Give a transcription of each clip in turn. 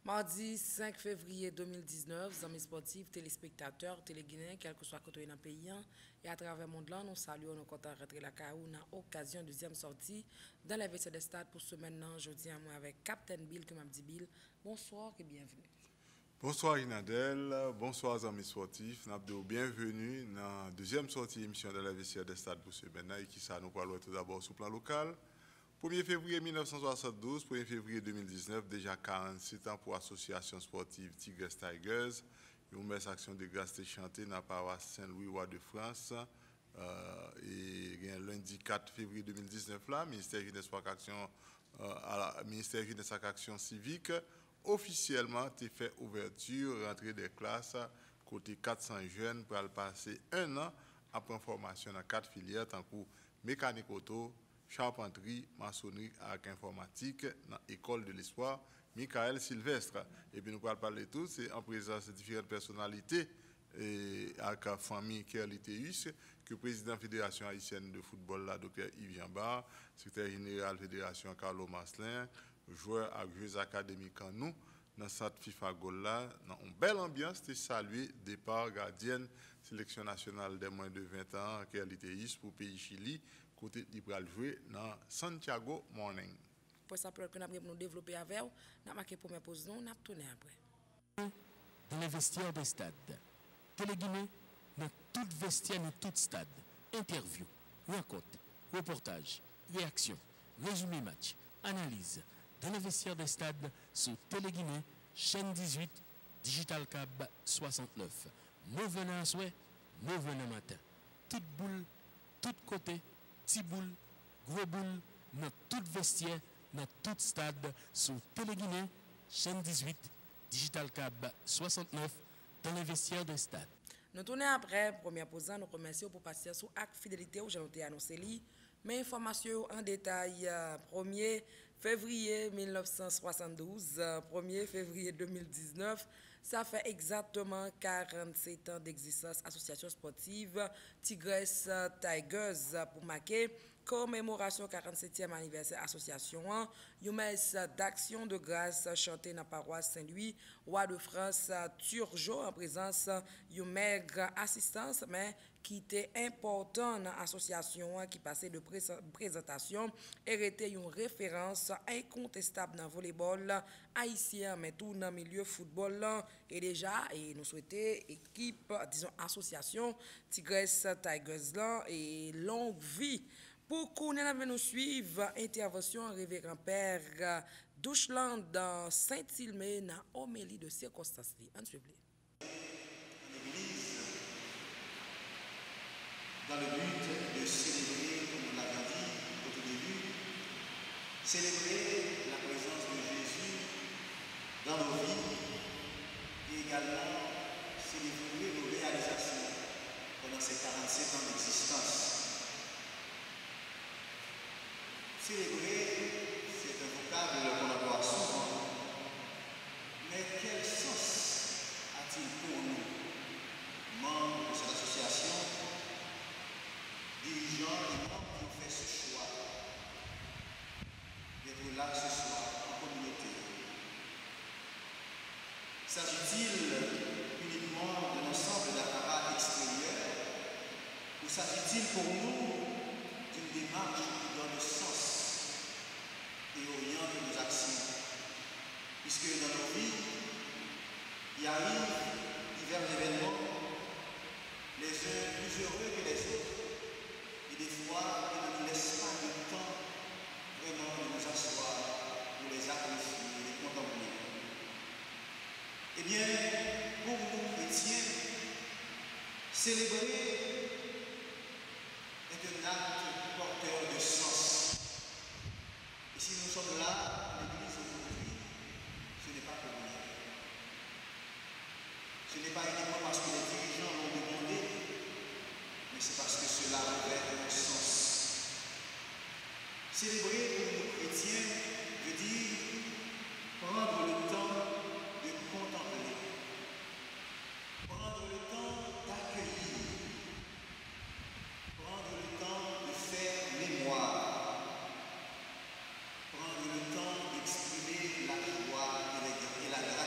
Mardi 5 février 2019, amis sportifs, téléspectateurs, téléguinéens, quel que soit côté dans le pays et à travers le monde, là, nous saluons nos comptes à rentrer la CAO dans l'occasion deuxième sortie dans la WC des stades pour ce maintenant. Jeudi à moi avec Captain Bill, comme dit Bill. Bonsoir et bienvenue. Bonsoir Inadel, bonsoir amis sportifs, bienvenue dans la deuxième sortie émission de la WC des stades pour ce maintenant et qui ça nous parlons tout d'abord sur le plan local. 1er février 1972, 1er février 2019, déjà 47 ans pour l'association sportive Tigres Tigers. Une messe action de grâce est chantée dans la paroisse Saint-Louis, roi de France. Et lundi 4 février 2019, là, ministère Jeunesse et Action Civique, officiellement, a fait ouverture, rentrée des classes, côté 400 jeunes pour passer un an après formation dans 4 filières, tant que mécanique auto, charpenterie, maçonnerie et informatique dans l'école de l'espoir, Michael Sylvestre. Et puis nous allons parler de tout, c'est en présence de différentes personnalités et avec la famille Kerliteus, que le président de la Fédération haïtienne de football, là, Dr. Yves Jambard, secrétaire général de la Fédération Carlo Maslin, joueur à Jeux académiques en nous, dans cette FIFA Goal là, dans une belle ambiance, de saluer départ gardienne sélection nationale des moins de 20 ans, Kerliteus pour le pays Chili, côté de jouer dans Santiago Morning. Pour ça, que nous avons développé avec vous, nous avons marqué pour mes positions, nous avons tourné après. Dans les vestiaires des stades, Téléguinée, dans tout vestiaire, dans tout stade, interview, rencontre, reportage, réaction, résumé match, analyse, dans les vestiaires des stades, sur Téléguinée, chaîne 18, Digital Cab 69. Nous venons à souhait, nous venons matin. Toute boule, tout côté, petit boule, gros boule, dans tout vestiaire, dans tout stade, sur Téléguinée, chaîne 18, Digital Cab 69, dans les vestiaires de stade. Nous tournons après, première posant, nous remercions pour passer sur acte fidélité où j'ai annoncé li. Mais informations en détail, 1er février 1972, 1er février 2019, ça fait exactement 47 ans d'existence association sportive Tigres Tigers pour marquer commémoration 47e anniversaire association, une messe d'action de grâce chantée dans la paroisse Saint-Louis, roi de France Turgeau en présence d'une maigre assistance, mais qui était important dans l'association qui passait de présentation et était une référence incontestable dans le volleyball haïtien, mais tout dans le milieu football et déjà, et nous souhaitons équipe, disons association Tigres Tigers là et longue vie. Pour qu'on nous suivre, intervention révérend père Douchland dans Saint-Ilmé dans homélie de circonstances. En s'il vous plaît. L'Église, dans le but de célébrer, comme on l'avait dit au tout début, célébrer la présence de Jésus dans nos vies et également célébrer nos réalisations pendant ces 47 ans d'existence. Célébrer, c'est un vocable qu'on emploie souvent, mais quel sens a-t-il pour nous, membres de cette association, dirigeants et membres qui ont fait ce choix d'être là ce soir en communauté? S'agit-il uniquement de l'ensemble d'apparat extérieur ou s'agit-il pour nous d'une démarche qui donne sens et oriente nos actions? Puisque dans nos vies, il arrive divers événements, les uns plus heureux que les autres, et des fois, ils ne nous laissent pas le temps vraiment de nous asseoir pour les apprécier et les contempler. Eh bien, pour nous chrétiens, célébrer est un acte porteur de sens. Et si nous sommes là, à l'Église aujourd'hui, ce n'est pas pour rien. Ce n'est pas uniquement parce que les dirigeants l'ont demandé, mais c'est parce que cela revêt un sens. Célébrer pour nous chrétiens veut dire prendre le temps de contempler, prendre le temps d'accueillir, prendre le temps de faire mémoire, prendre le temps d'exprimer la joie et la grâce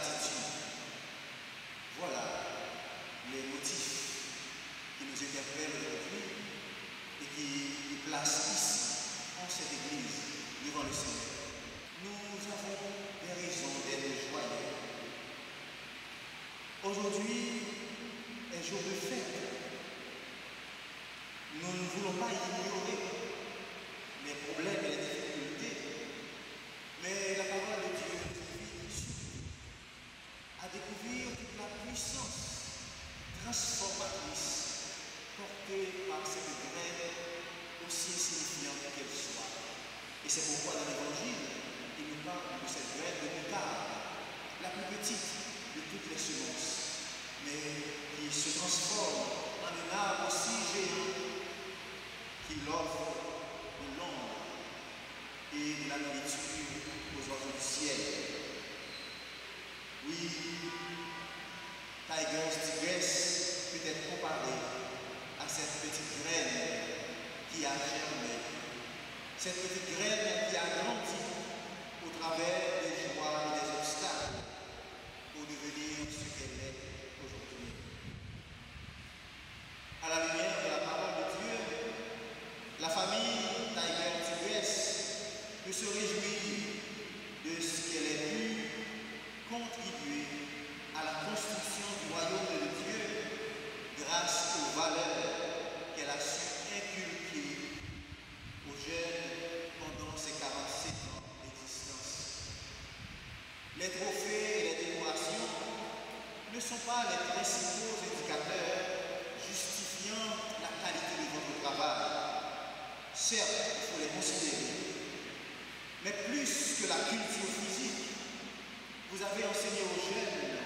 Aujourd'hui est jour de fête. Nous ne voulons pas ignorer les problèmes et les difficultés, mais la parole de Dieu nous invite à découvrir toute la puissance transformatrice portée par cette graine aussi insignifiante qu'elle soit. Et c'est pourquoi dans l'Évangile, il nous parle de cette graine de moutarde, la plus petite de toutes les semences, mais qui se transforme en un arbre si géant qui offre de l'ombre et de la nourriture aux oiseaux du ciel. Oui, Tigers Tigress peut être comparé à cette petite graine qui a germé, cette petite graine qui a grandi au travers des joies et des obstacles pour devenir ce qu'elle est aujourd'hui. À la lumière de la parole de Dieu, la famille Tigers Tigress peut se réjouir de ce qu'elle ait pu contribuer à la construction du royaume de Dieu grâce aux valeurs qu'elle a su inculquer aux jeunes pendant ses 47 ans d'existence. Les trophées et les décorations ne sont pas les principaux indicateurs justifiant la qualité de votre travail. Certes, il faut les considérer, mais plus que la culture physique, vous avez enseigné aux jeunes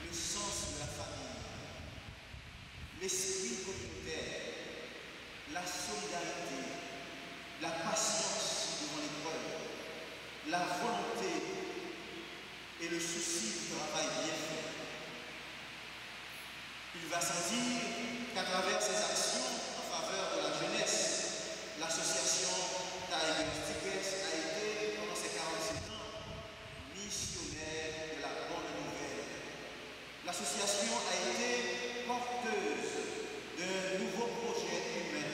le sens de la famille, l'esprit communautaire, la solidarité, la patience devant l'épreuve, la volonté et le souci du travail bien fait. Il va sans dire qu'à travers ses actions en faveur de la jeunesse, l'association Tigers Tigress a été, pendant ses 47 ans, missionnaire de la bonne nouvelle. L'association a été porteuse d'un nouveau projet humain,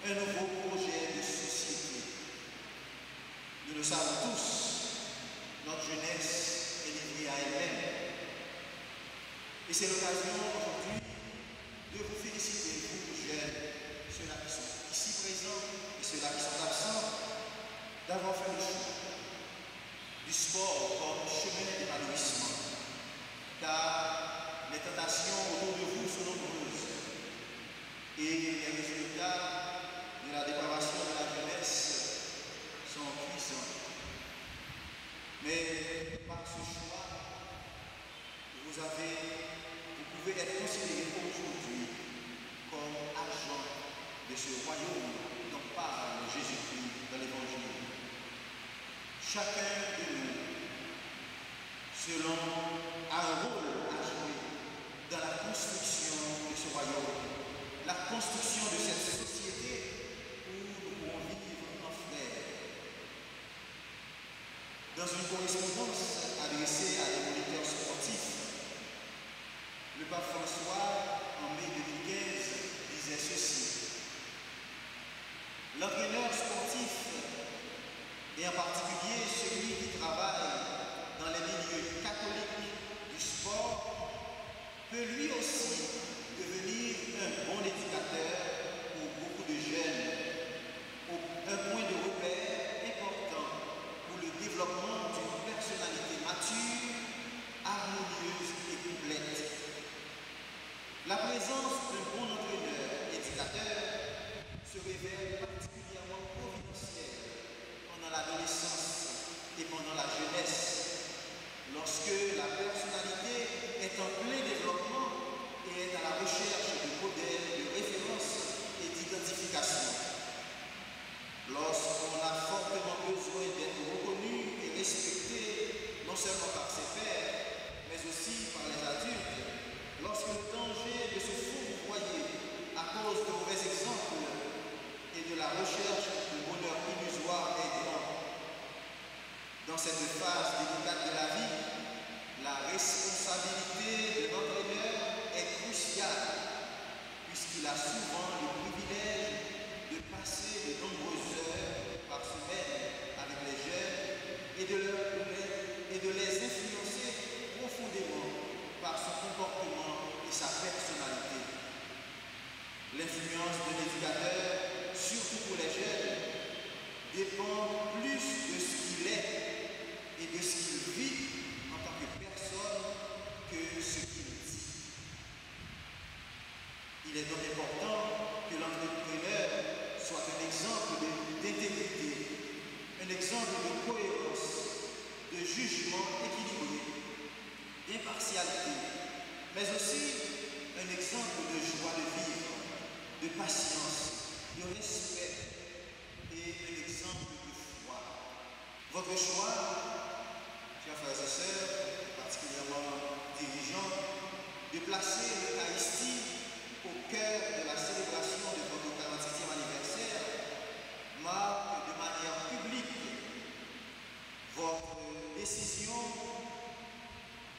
un nouveau projet de société. Nous le savons tous, notre jeunesse est livrée à elle-même. Et c'est l'occasion aujourd'hui de vous féliciter, vous jeunes, ceux-là qui sont ici présents et ceux-là qui sont absents, d'avoir fait le choix du sport comme chemin d'épanouissement. Car les tentations autour de vous sont nombreuses et les résultats de la dépravation de la jeunesse sont puissants. Mais par ce choix, vous pouvez être considéré aujourd'hui comme agent de ce royaume dont parle Jésus-Christ dans l'Évangile. Chacun de nous, selon un rôle à jouer dans la construction de ce royaume, la construction de cette société où nous pouvons vivre en frères. Dans une correspondance adressée à des moniteurs sportifs, le pape François, en mai 2015, disait ceci: l'entraîneur sportif, et en particulier celui qui travaille dans les milieux catholiques du sport, peut lui aussi devenir un bon éducateur pour beaucoup de jeunes, un point de repère important pour le développement d'une personnalité mature, harmonieuse et complète. La présence d'un bon entraîneur éducateur se révèle particulièrement providentielle pendant l'adolescence et pendant la jeunesse, lorsque la personnalité est en plein développement et est à la recherche de modèles, de références et d'identification. Lorsqu'on a fortement besoin d'être reconnu et respecté, non seulement par ses pairs, mais aussi par les adultes, lorsque le danger de se fourvoyer à cause de mauvais exemples et de la recherche de bonheur illusoire est grand. Dans cette phase délicate de la vie, la responsabilité de l'entraîneur est cruciale, puisqu'il a souvent le privilège de passer de nombreuses heures par semaine avec les jeunes et de les influencer profondément par son comportement et sa personnalité. L'influence de l'éducateur, surtout pour les jeunes, dépend plus de ce qu'il est et de ce qu'il vit en tant que personne que ce qu'il dit. Il est donc important que l'entrepreneur soit un exemple d'intégrité, un exemple de cohérence, de jugement équilibré, d'impartialité, mais aussi un exemple de joie de vivre, de patience, de respect et un exemple de foi. Votre choix, chers frères et sœurs, particulièrement dirigeants, de placer l'Eucharistie au cœur de la célébration de votre 47e anniversaire marque de manière publique votre décision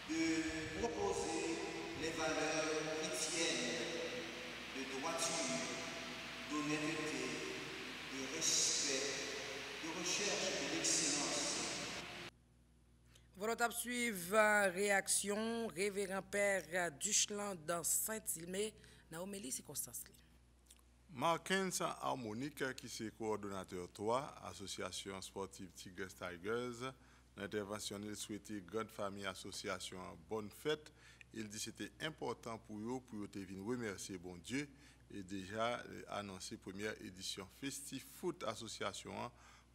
de proposer les valeurs chrétiennes de droiture, d'honnêteté, de respect, de recherche de l'excellence. Voilà, suivre réaction, révérend Père Duchelan dans Saint-Ilmé, Naomélie, c'est Constance. Marquens Harmonique, qui est coordonnateur 3, Association sportive Tigres Tigers, l'intervention, il souhaitait grande famille association bonne fête. Il dit que c'était important pour eux venir remercier bon Dieu et déjà annoncer première édition Festif Foot Association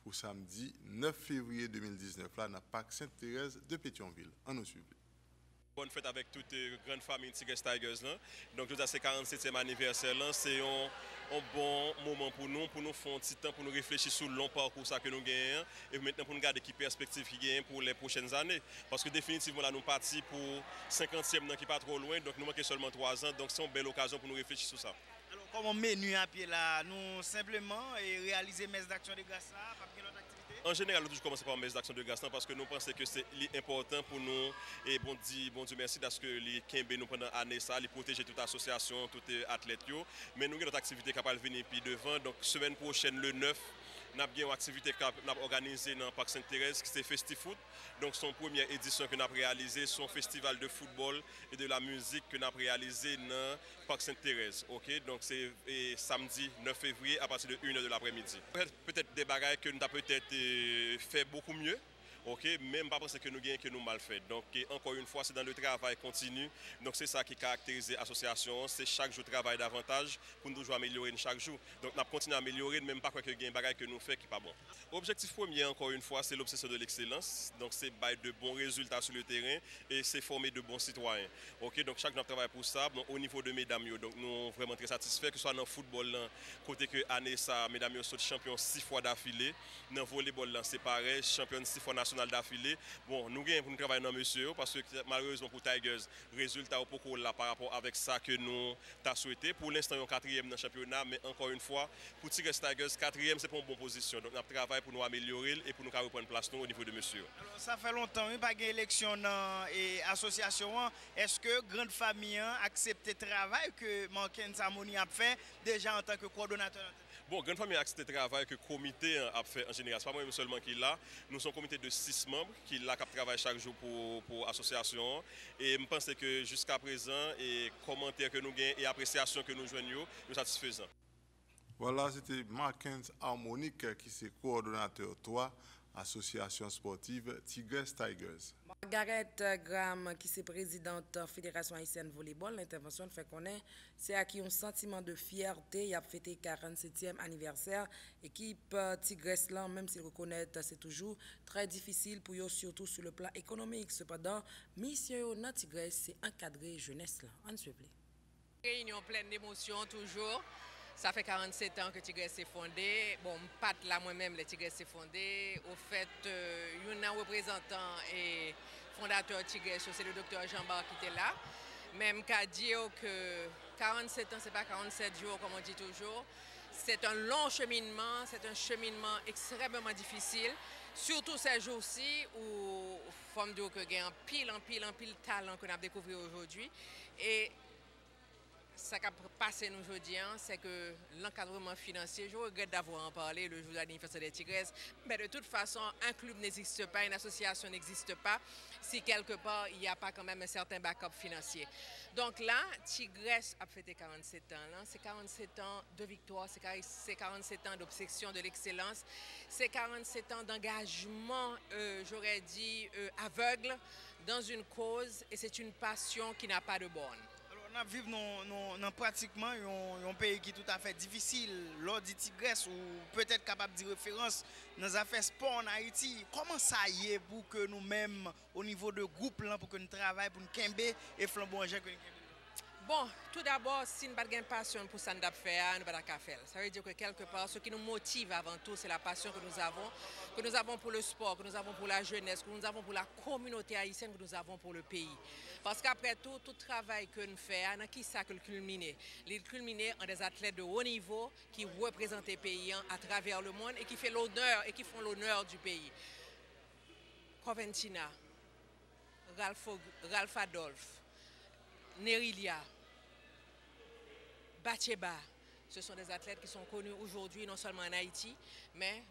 pour samedi 9 février 2019 là dans Parc Sainte-Thérèse de Pétionville. En nous suivre. Bonne fête avec toute grande famille Tigres Tigers là. Donc nous c'est 47e anniversaire là, c'est un bon moment pour nous faire un petit temps pour nous réfléchir sur le long parcours ça que nous gagnons et maintenant pour nous garder qui perspective qui gagne pour les prochaines années parce que définitivement là nous partis pour 50e qui pas trop loin donc nous manquons seulement 3 ans donc c'est une belle occasion pour nous réfléchir sur ça. Alors comment menu à pied là, nous simplement réaliser messe d'action de grâce là, pas bien notre activité. En général, nous toujours commencer par messe d'action de grâce parce que nous pensons que c'est important pour nous et bon Dieu merci parce que les Kembe nous pendant l'année ça, les protéger toute association, tout athlète yo. Mais nous avons notre activité qui va venir puis devant donc semaine prochaine le 9 nous avons une activité qu'on a organisée dans le Parc Sainte-Thérèse qui c'est Festif Foot. Donc son première édition que nous avons réalisée, son festival de football et de la musique que nous avons réalisé dans le Parc Sainte-Thérèse. Okay? Donc c'est samedi 9 février à partir de 1h de l'après-midi. Peut-être des bagages que nous avons peut-être fait beaucoup mieux. Ok, même pas penser que nous gagnons que nous mal fait. Donc encore une fois, c'est dans le travail continu. Donc c'est ça qui caractérise l'association. C'est chaque jour travail davantage pour nous toujours améliorer chaque jour. Donc nous continuons à améliorer, même pas quoi que gagne bagage que nous fait qui pas bon. Objectif premier encore une fois, c'est l'obsession de l'excellence. Donc c'est bailler de bons résultats sur le terrain et c'est former de bons citoyens. Ok, donc chaque jour travaille pour ça. Donc au niveau de mesdames, donc nous sommes vraiment très satisfaits que ce soit dans le football là, côté que année ça, mesdames sont champions 6 fois d'affilée. Dans le volleyball là, c'est pareil, championne 6 fois national d'affilée. Bon, nous gagnons pour nous travailler dans monsieur parce que malheureusement pour Tigers, résultat au beaucoup là par rapport avec ça que nous avons souhaité. Pour l'instant, on est 4e dans le championnat, mais encore une fois, pour Tigres Tigers, 4e, c'est pour une bonne position. Donc, nous travaillons pour nous améliorer et pour nous reprendre place nous, au niveau de monsieur. Alors, ça fait longtemps, il n'y a pas d'élection dans l'association. Est-ce que Grande Famille a accepté le travail que Marquens Harmonique a fait déjà en tant que coordonnateur? Bon, Grande Famille a accepté le travail que le comité a fait en général. Ce n'est pas moi seulement qui est là. Nous sommes un comité de 6 membres qui travaillent chaque jour pour l'association. Et je pense que jusqu'à présent, les commentaires que nous gagnons et appréciations que nous joignons, nous satisfaisants. Voilà, c'était Marquens Harmonique qui est coordonnateur 3, Association sportive Tigres Tigers. Margaret Graham, qui est présidente de la Fédération haïtienne volleyball, l'intervention fait connaître, c'est à qui un sentiment de fierté. Il a fêté 47e anniversaire. Équipe Tigres, même s'il reconnaît, c'est toujours très difficile pour eux, surtout sur le plan économique. Cependant, mission dans Tigres, c'est encadrer jeunesse là. On se plaît. Réunion pleine d'émotions toujours. Ça fait 47 ans que Tigres s'est fondé. Bon, pas là moi-même, les Tigres s'est fondé. Au fait, il y a un représentant et fondateur Tigres, c'est le docteur Jean-Bar qui était là. Même qu'à dire que 47 ans, ce n'est pas 47 jours, comme on dit toujours. C'est un long cheminement, c'est un cheminement extrêmement difficile. Surtout ces jours-ci où il y a un pile talent qu'on a découvert aujourd'hui. Et ça qui a passé nous aujourd'hui, c'est que l'encadrement financier, je regrette d'avoir en parlé le jour de l'anniversaire des Tigresses, mais de toute façon, un club n'existe pas, une association n'existe pas si quelque part il n'y a pas quand même un certain backup financier. Donc là, Tigresse a fêté 47 ans. C'est 47 ans de victoire, c'est 47 ans d'obsession de l'excellence, c'est 47 ans d'engagement, j'aurais dit, aveugle dans une cause, et c'est une passion qui n'a pas de borne. On vit dans pratiquement un pays qui est tout à fait difficile. Lors du Tigresse, ou peut-être capable de référence dans les affaires sport en Haïti. Comment ça y est pour que nous-mêmes, au niveau de groupe, là, pour que nous travaillions, pour nous kembe et flambonger que nous kembe? Bon, tout d'abord, si nous n'avons pas de passion pour ça, nous n'avons pas de faire. Ça veut dire que quelque part, ce qui nous motive avant tout, c'est la passion que nous avons pour le sport, que nous avons pour la jeunesse, que nous avons pour la communauté haïtienne, que nous avons pour le pays. Parce qu'après tout travail que nous faisons, qui ça que le culminé? Les culminés en des athlètes de haut niveau qui représentent les pays à travers le monde et qui font l'honneur du pays. Coventina, Ralph Adolphe, Nerilia, Bacheba, ce sont des athlètes qui sont connus aujourd'hui non seulement en Haïti, mais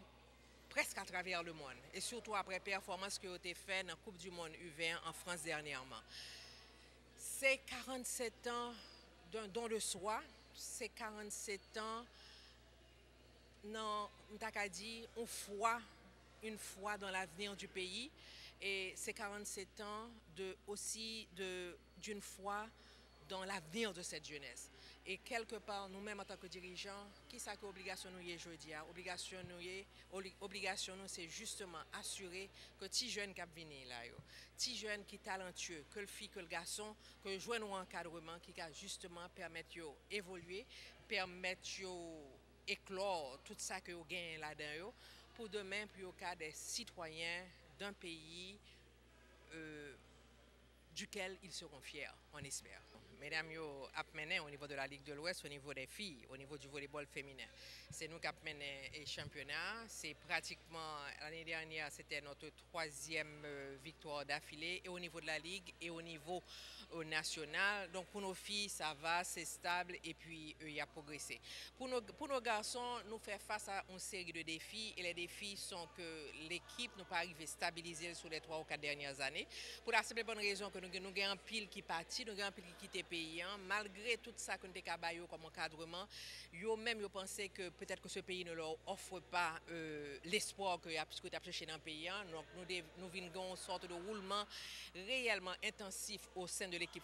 presque à travers le monde. Et surtout après performance qui a été faite dans la Coupe du Monde U20 en France dernièrement. C'est 47 ans d'un don de soi, c'est 47 ans, non, une foi dans l'avenir du pays. Et c'est 47 ans d'une foi dans l'avenir de cette jeunesse. Et quelque part, nous-mêmes en tant que dirigeants, qui ça que obligation nous y est aujourd'hui? Obligation nous, c'est justement assurer que les jeunes qui viennent là, les jeunes qui sont talentueux, que le fille, que le garçon, que jouent un encadrement qui va justement permettre d'évoluer, permettre d'éclore tout ça que vous gagnez là-dedans, pour demain, pour le cas des citoyens d'un pays duquel ils seront fiers, on espère. Mesdames, yo ap mené au niveau de la Ligue de l'Ouest, au niveau des filles, au niveau du volleyball féminin. C'est nous qui avons mené le championnat. C'est pratiquement, l'année dernière, c'était notre 3e victoire d'affilée, et au niveau de la Ligue et au niveau national. Donc pour nos filles, ça va, c'est stable, et puis il y a progressé. Pour nos garçons, nous faisons face à une série de défis, et les défis sont que l'équipe n'a pas arrivé à stabiliser sur les 3 ou 4 dernières années. Pour la simple bonne raison que nous avons un pile qui partit, nous avons un pile qui quitte le pays. Malgré tout ça que nous avons comme encadrement, ils pensaient que peut-être que ce pays ne leur offre pas l'espoir que tu as cherché dans le pays. Donc nous venons une sorte de roulement réellement intensif au sein de l'équipe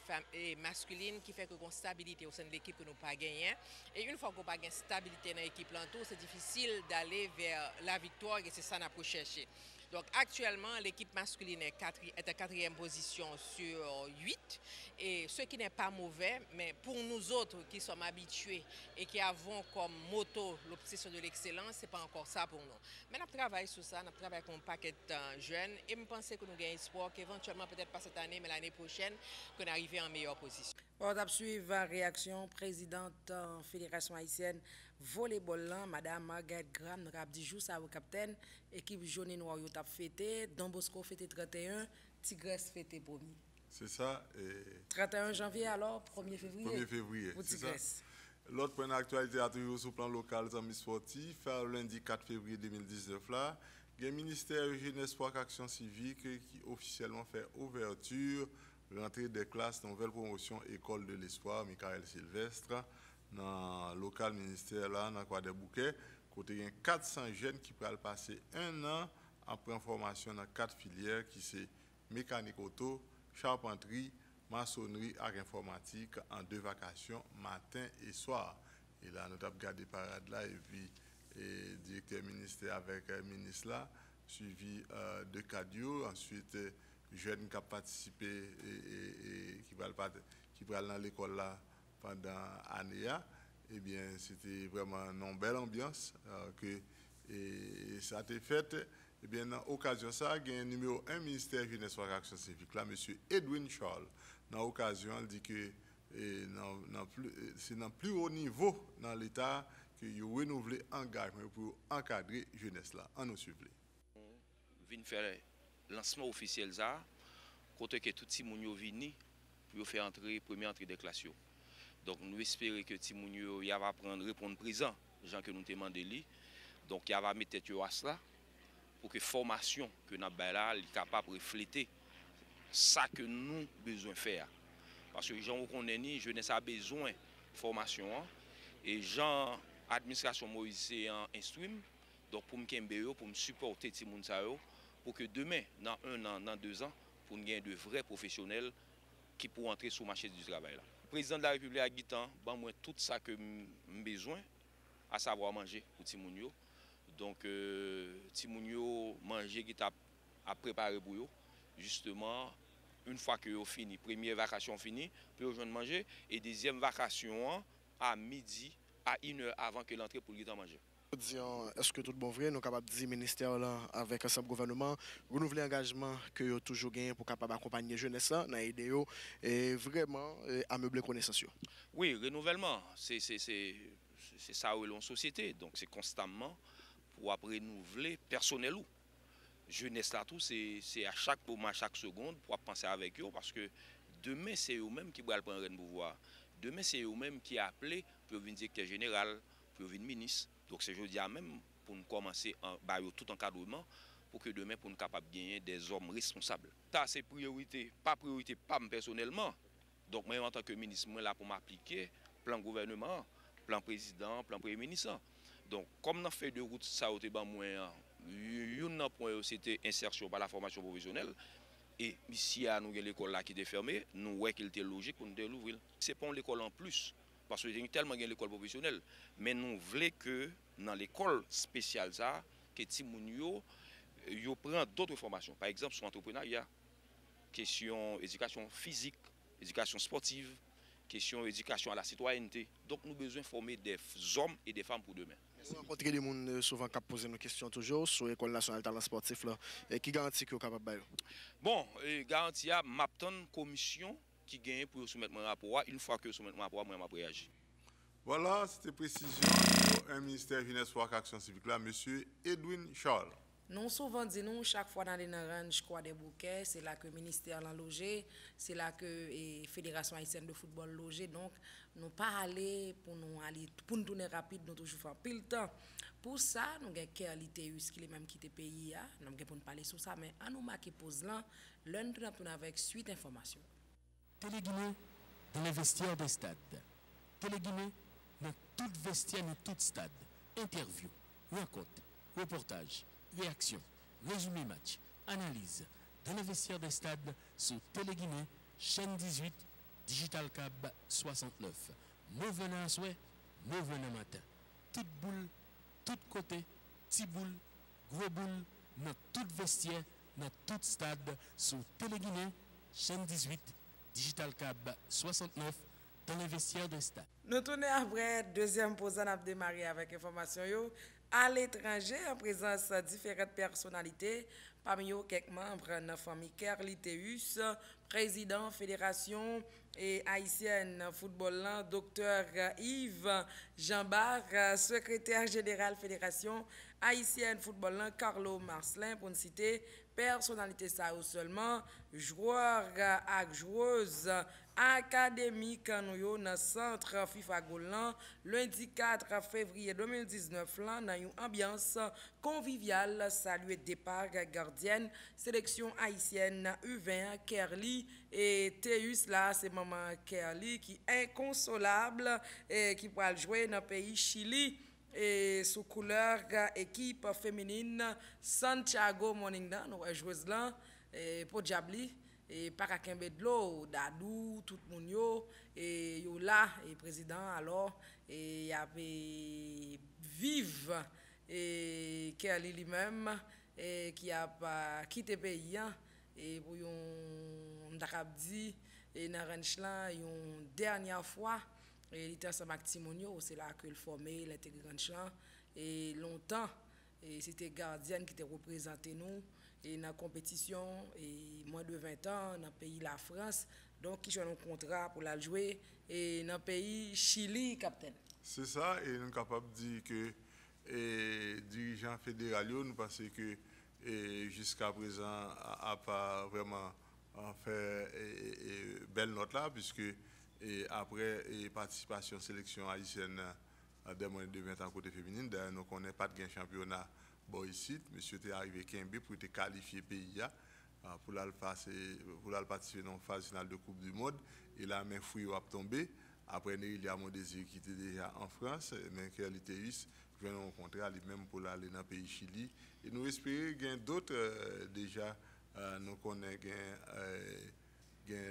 masculine qui fait que une stabilité au sein de l'équipe que nous pas gagné. Et une fois qu'on n'a pas de stabilité dans l'équipe l'entour, c'est difficile d'aller vers la victoire, et c'est ça qu'on a cherché. Donc actuellement, l'équipe masculine est à 4e position sur 8, et ce qui n'est pas mauvais, mais pour nous autres qui sommes habitués et qui avons comme motto l'obsession de l'excellence, ce n'est pas encore ça pour nous. Mais on travaille sur ça, on travaille avec un paquet de jeunes, et je pense que nous avons espoir qu'éventuellement, peut-être pas cette année, mais l'année prochaine, qu'on arrive en meilleure position. On va suivre la réaction présidente Fédération haïtienne volleyball, Madame Margaret Graham, nous avons dit jour ça au capitaine, équipe jaune et noire yo t'a fêté, Don Bosco fêté 31, Tigresse fêté 1er. C'est ça. 31 janvier alors, 1er février. 1er février, pour Tigresse. L'autre point d'actualité a toujours sur le plan local, amis sportifs, lundi 4 février 2019 là, il y a le ministère Jeunesse, Sport et Action Civique qui officiellement fait ouverture rentrée des classes nouvelle promotion école de l'espoir Michael Sylvestre dans le local ministère là dans quoi des bouquets côté il y a 400 jeunes qui pourraient passer un an après en formation dans 4 filières qui c'est mécanique auto, charpenterie, maçonnerie et informatique en 2 vacations matin et soir. Et là nous avons regardé parade là et puis directeur ministère avec ministre là suivi de Cadio, ensuite jeunes qui ont participé et qui vont aller dans l'école là pendant l'année. Eh bien, c'était vraiment une belle ambiance que ça a été fait. Eh bien, dans l'occasion ça, il y a un numéro 1 ministère Jeunesse et Action Civique là, M. Edwin Charles. Dans l'occasion, il dit que c'est dans le plus haut niveau dans l'État que vous renouvelez l'engagement pour encadrer la jeunesse là. En nous suivre. Vin faire lancement officiel ça, côté que tout le monde vini pour faire entrer première entrée des classes. Donc nous espérons que Timounio va prendre répondre présent, gens que nous demandons lui. Donc il va mettre tête à cela pour que formation que nous avons là est capable de refléter ça que nous besoin faire. Parce que les gens qu'on est jeunesse a besoin de formation et gens administration Moïse instruit donc pour me pour me supporter Timoun pour que demain dans 1 an, dans 2 ans pour nous gagner de vrais professionnels qui pourront entrer sur le marché du travail là. Le président de la République a dit ban moi tout ça que j'ai besoin à savoir manger pour Timounio. Donc Timounio manger qui t'a préparé pour eux justement une fois que vous fini première vacation finie puis vous manger et deuxième vacation à midi à 1h avant que l'entrée pour le manger. Est-ce que tout bon vrai, nous sommes capables de dire ministère là avec ensemble gouvernement renouveler l'engagement que vous toujours gagné pour capable accompagner jeunesse dans l'idée et vraiment ameubler connaissance. Oui, renouvellement, c'est ça où l'on société, donc c'est constamment pour renouveler personnel ou jeunesse là tout c'est à chaque moment, à chaque seconde pour penser avec eux parce que demain c'est eux-mêmes qui vont prendre le pouvoir. Demain c'est eux-mêmes qui appelé pour venir directeur général, pour venir ministre. Donc c'est jeudi même pour nous commencer tout encadrement pour que demain pour nous capables de gagner des hommes responsables. Ça c'est priorité pas personnellement. Donc moi en tant que ministre moi là pour m'appliquer plan gouvernement, plan président, plan premier ministre. Donc comme on fait de route ça au ban moi un point c'était insertion par la formation professionnelle et ici à nous l'école là qui était fermée, nous ouais qu'il était logique pour nous l'ouvrir. C'est pas l'école en plus parce que j'ai tellement gagné l'école professionnelle mais nous voulons que dans l'école spéciale ça que Timounio yo prend d'autres formations par exemple sur l'entrepreneuriat, question éducation physique, éducation sportive, question éducation à la citoyenneté. Donc nous besoin former des hommes et des femmes pour demain. Nous rencontrons des gens souvent qui posent nos questions toujours sur l'école nationale de talent sportif là et qui garantit que vous êtes capable de. Bon, garantie à m'attendre commission qui gagne pour soumettre mon rapport. Une fois que soumettre mon rapport, moi je réagir. Voilà, c'était précision pour un ministère jeunesse sport et action civique là, monsieur Edwin Charles. Nous souvent disons chaque fois dans les range quoi des bouquets, c'est là que le ministère l'a logé, c'est là que la Fédération haïtienne de football logé. Donc nous pas aller pour nous tourner rapide, nous toujours faire pile temps. Pour ça, nous avons Kerliteus qui est même quitté pays, nous avons pour nous parler sur ça, mais à nous marquer pause là, l'un de nous avec suite information. Téléguinée dans les vestiaires des stades. Téléguinée dans tout vestiaire, dans tout stade. Interview, rencontre, reportage, réaction, résumé match, analyse. Dans les vestiaires des stades, sur Téléguinée, chaîne 18, Digital Cab 69. Nous venons à souhait, nous venons matin. Toute boule, tout côté, petit boule, gros boule, dans tout vestiaire, dans tout stade, sur Téléguinée, chaîne 18, Digital Cab 69, dans les vestiaires de stade. Nous tournons après, deuxième pause, on a démarré avec information. À l'étranger, en présence de différentes personnalités, parmi eux, quelques membres de la famille Kerliteus, président Fédération et haïtienne football, Dr Yves Jambard, secrétaire général Fédération haïtienne football, Carlo Marcelin, pour ne citer personnalité ça seulement, joueurs et joueuses académiques dans le centre FIFA Golan, lundi 4 février 2019, dans une ambiance conviviale, salué départ gardienne, sélection haïtienne U20, Kerli et Teus, là, c'est maman Kerli qui est inconsolable et qui va jouer dans le pays Chili. Et sous couleur équipe féminine Santiago Morninga, nous jouons là pour Diabli et Parakembe de l'eau, Dadou, tout le monde et yo là et président alors et y avait vive et Kerli lui-même et qui a pas quitté pays et pour yon dit et dans Renchlan une dernière fois. Et il était ensemble avec Timonio, c'est là que le formé, l'intégrant champ. Et longtemps, et c'était gardienne qui était représenté nous et dans la compétition, et moins de 20 ans, dans le pays la France. Donc, qui joue un contrat pour la jouer, et dans le pays Chili, capitaine. C'est ça, et nous sommes capables de dire que les dirigeants fédéraux, nous pensons que jusqu'à présent, n'a pas vraiment fait belle note là, puisque Et après participation sélection haïtienne des moins de 20 ans côté féminine, d'ailleurs nous connaissons pas de championnat bon ici, monsieur était arrivé Kembe pour te qualifier pays pour la participer dans la phase finale de Coupe du Monde et la main fouille a tombé. Après il y a mon désir qui était déjà en France, mais qui était je vais rencontrer lui-même pour aller dans le pays Chili et nous espérons qu'il y a d'autres déjà nous connaissons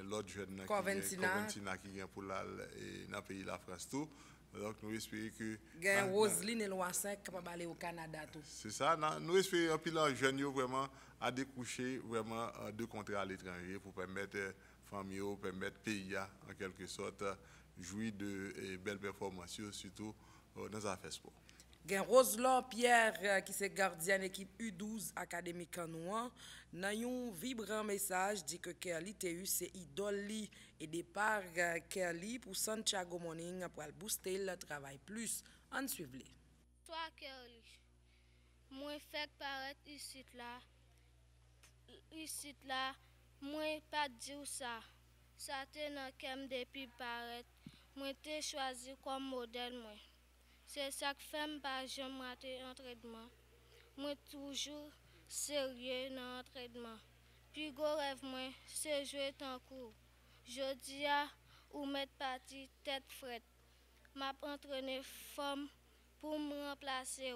l'autre jeune Coventina qui vient pour la dans le pays de la France tout. Donc nous espérons que Roseline et Loissin capable aller au Canada tout. C'est ça, nous espérons que les jeunes vraiment à découcher vraiment de contrats à l'étranger pour permettre famille permettre pays en quelque sorte jouir de belles performances surtout dans les affaires sport. Gen Roselon Pierre qui est gardien équipe U12 académique Canouan nan yon vibrant message dit que Kerly TU c'est idole li et départ Kerly pour Santiago Morning pour booster le travail plus en suivre. Toi Kerly moi fait paraître ici là moi pas dire ça te nan kem depuis paraître moi te choisi comme modèle moi. C'est ça que fait pas jamais rater entraînement. Moi toujours sérieux dans l'entraînement. Puis gros rêve moi c'est jouer tant court. Je dis ou mettre parti tête frette. M'a entraîné forme pour me remplacer.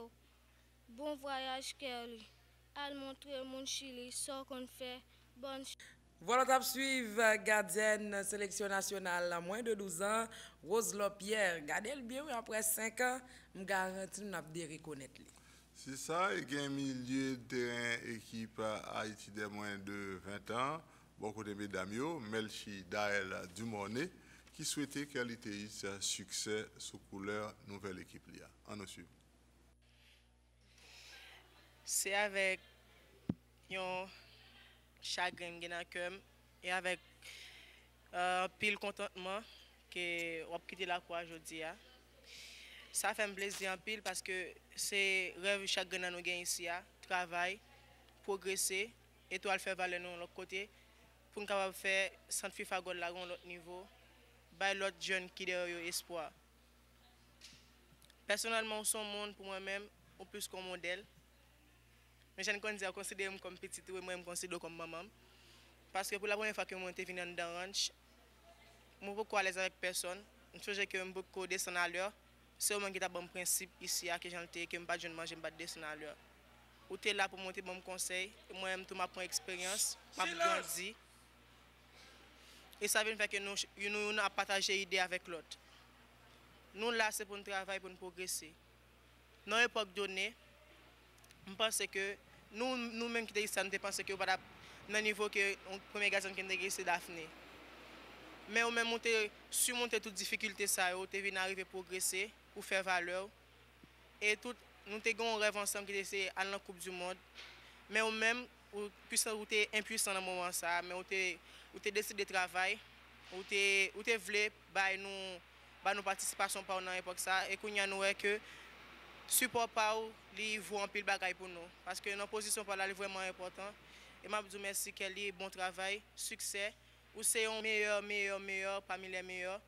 Bon voyage Kerly. Al montrer mon Chili ce qu'on fait. Bonne. Voilà, t'as suivre gardienne sélection nationale à moins de 12 ans, Roselon Pierre. Gardez le bien, après 5 ans, je garantis que nous avons reconnaître. C'est ça, il y a un milieu de terrain équipe Haïti de moins de 20 ans, beaucoup de mesdames, Melchi Daël Dumonet, qui souhaitait qu'elle ait succès sous couleur nouvelle équipe. En nous suivre. C'est avec un chagrin et avec pile contentement que on quitter la croix aujourd'hui. Ça fait un plaisir en pile parce que c'est rêve chagrin nous gagne ici, travail, progresser et toi le faire valer nous l'autre côté pour nous capable faire centre FIFA Gold là à l'autre niveau, by l'autre jeune qui derrière espoir. Personnellement, son monde pour moi-même au plus qu'un modèle. Mais je ne considère comme petite ou moi je me considère comme maman. Parce que pour la première fois que je suis venu dans le ranch, je ne suis pas à l'aise avec personne. Je sais que je suis beaucoup descendre à l'heure. C'est moi qui ai un bon principe ici, que je ne suis pas de manger, je ne descendre à l'heure. Ou tu es là pour monter bon conseil. Moi-même, je m'apprends expérience, je grandi. Et ça veut dire que nous avons partagé l'idée avec l'autre. Nous là, c'est pour nous travailler, pour nous progresser. Dans l'époque donnée, je pense que nous-mêmes qui sommes ici, nous pensons que nous sommes dans le niveau que le premier gazon qui est c'est Daphné. Mais nous avons surmonté toutes les difficultés, nous avons arrivé à progresser, pour faire valeur. Et nous avons un rêve ensemble qui était à la Coupe du Monde. Mais nous-mêmes, nous sommes impuissants dans ce moment, mais nous avons décidé de travailler, nous avons voulu nous participation par l'époque et nous avons que support par li vaut un pile bagaille pour nous parce que notre position par là est vraiment important et m'a dit merci Kelly, bon travail, succès ou c'est un meilleur parmi les meilleurs.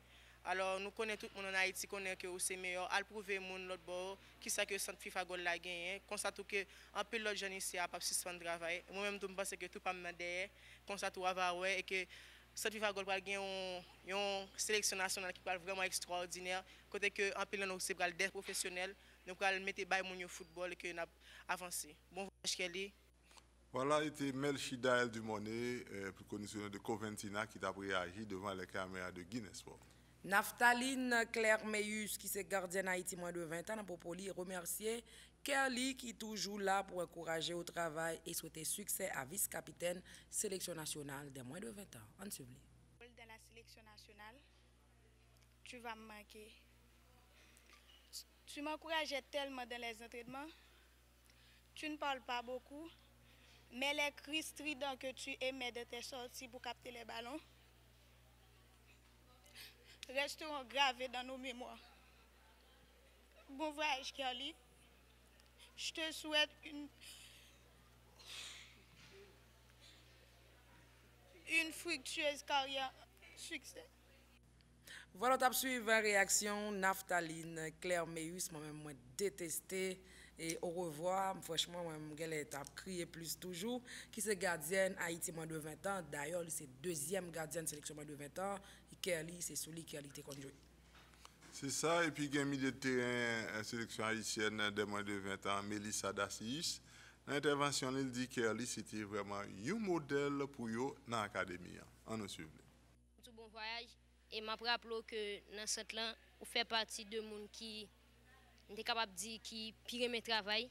Alors nous connaissons tout le monde en Haïti connaît que c'est meilleur à prouver mon l'autre bord qui ça que centre FIFA Gold la gagné constate que en pile l'autre jeune ici a pas suspendre travail moi-même je pense que tout pas me derrière constate ouais et que centre FIFA Gold va gagner une sélection nationale qui va vraiment extraordinaire côté que en pile nous c'est pour des professionnels. Nous allons mettre le football et que nous avancé. Bon voyage Kelly. Voilà, était Melchi Daël Dumonet, plus connu sous le nom de Coventina, qui a réagi devant les caméras de Guinness Sport. Naftaline Claire Meus, qui est gardienne Haïti moins de 20 ans, pour lui remercier Kerly qui est toujours là pour encourager au travail et souhaiter succès à vice-capitaine sélection nationale des moins de 20 ans. En suivant. Dans la sélection nationale, tu vas me manquer. Tu m'encourageais tellement dans les entraînements. Tu ne parles pas beaucoup, mais les cris stridents que tu émets de tes sorties pour capter les ballons resteront gravés dans nos mémoires. Bon voyage, Kerly. Je te souhaite une fructueuse carrière. Succès. Voilà, tu suivre la réaction Naphtaline, Claire Meus, moi-même, moi détesté. Et au revoir, franchement, moi, je crié plus toujours. Qui c'est gardienne Haïti moins de 20 ans. D'ailleurs, c'est deuxième gardienne sélection moins de 20 ans. Et Kelly, c'est celui qui a été conduit. C'est ça, et puis il y a un milieu de terrain, sélection haïtienne de moins de 20 ans, Mélissa Dacius. Dans l'intervention, il dit que c'était vraiment un modèle pour eux dans l'académie. On nous suit. Tout bon voyage. Et je me rappelle que dans cette là, on fait partie de gens qui est capable de dire qui pire mes travail,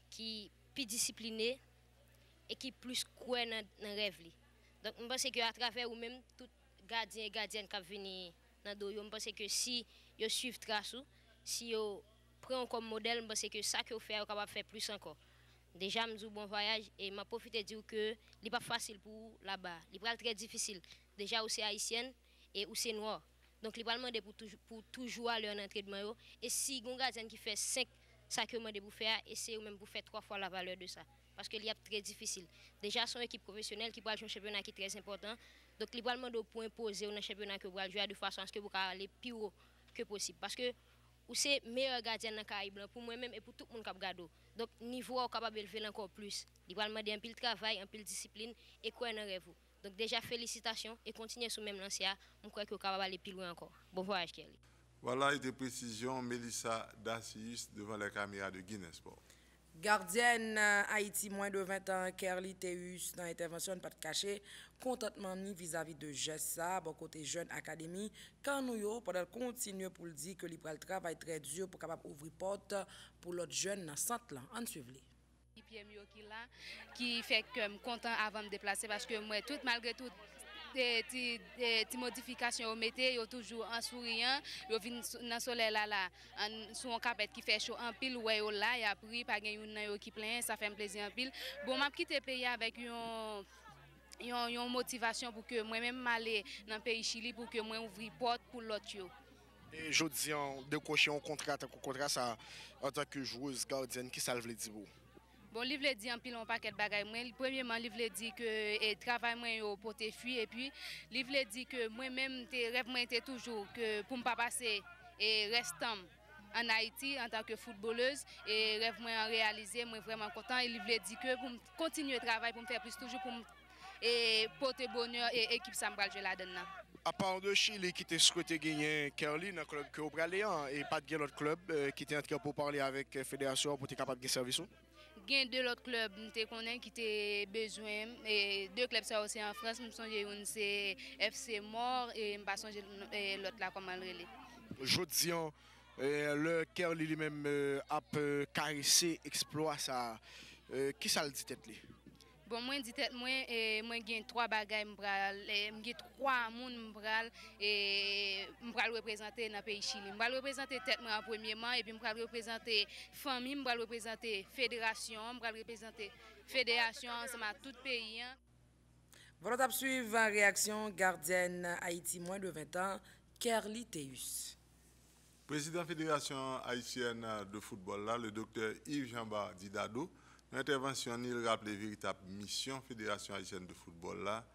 qui plus discipliné et qui plus croit dans le rêve. Donc je pense qu'à travers ou même tout gardien et gardienne qui viennent dans dos, je pense que si vous suivez trace, si vous prenez comme modèle, je pense que ça que vous faites, vous capable de faire plus encore. Déjà, je dis bon voyage et je profite de dire que ce n'est pas facile pour là-bas. Il est très difficile. Déjà, vous êtes haïtienne et vous êtes noir. Donc, il va demander pour toujours aller en entraînement. Et si un gardien qui fait 5, ça que vous demandez pour faire, essayez même pour faire 3 fois la valeur de ça. Parce que c'est très difficile. Déjà, son équipe professionnelle qui va jouer un championnat qui est très important. Donc, il va demander pour imposer un championnat que vous allez jouer de façon à ce que vous allez aller plus haut que possible. Parce que vous êtes meilleur gardien dans le Caraïbe pour moi-même et pour tout le monde qui a gardé. Donc, niveau est capable de lever encore plus. Il va demander un peu de travail, un peu de discipline et quoi dans rêve. Donc déjà, félicitations et continuez sur le même lancé. Je crois que vous pouvez aller plus loin encore. Bon voyage, Kelly. Voilà, et des précisions, Mélissa Dacius devant la caméra de Guinness Sport. Gardienne Haïti, moins de 20 ans, Kerly Teus, dans l'intervention, pas de cacher, contentement ni vis-à-vis de Jessa, bon côté jeune académie, quand nous, pendant continuer pour le dire que le travail très dur pour capable ouvrir porte pour l'autre jeune dans centre là. En suivre. Qui fait que je suis content avant de me déplacer parce que moi, malgré tout, des modifications au métier, toujours en souriant, je viens dans le soleil là, sur un carpet qui fait chaud en pile, ouais, là, il y a pris, pas gagné qui plein, ça fait un plaisir en pile. Bon, je quitte le pays avec une motivation pour que moi-même m'aller dans le pays Chili pour que moi ouvrir porte pour l'autre. Et je dis de cocher un contrat ça en tant que joueuse gardienne, qui ça veut dire? Bon, livre le dit en pile un paquet de bagages. Premièrement, livre le dit que le travail moi au porter fuir et puis livre le dit que moi-même tes rêves moi était toujours que pour me pas passer et restant en Haïti en tant que footballeuse et rêve moi réalisé, moi vraiment content et livre le dit que pour continuer le travail pour me faire plus toujours pour et porter bonheur et équipe ça me va jouer là-dedans. À part de Chili qui était souhaité gagner Kerly dans le club que Australia et pas de l'autre club qui était en train pour parler avec la fédération pour être capable de service. Il y a 2 autres clubs qui ont besoin. Et 2 clubs ça aussi en France. Je pense c'est FC Mort et l'autre là comment le relais. Je dis le Kerly lui-même a caressé exploit ça. Qui ça le dit tête li? Bon, moi, dit tête, moi, j'ai 3 bagages, j'ai 3 personnes et je vais représenter dans le pays Chili. Je vais représenter tête moi en premièrement, et puis je vais représenter famille, je vais représenter fédération, je vais représenter fédération ensemble à tout le pays. Voilà, suivre la réaction gardienne Haïti, moins de 20 ans, Kerly Teus. Président de la Fédération haïtienne de football, là, le docteur Yves Jamba Didado, l'intervention, il rappelle les véritables missions de la Fédération haïtienne de football, là,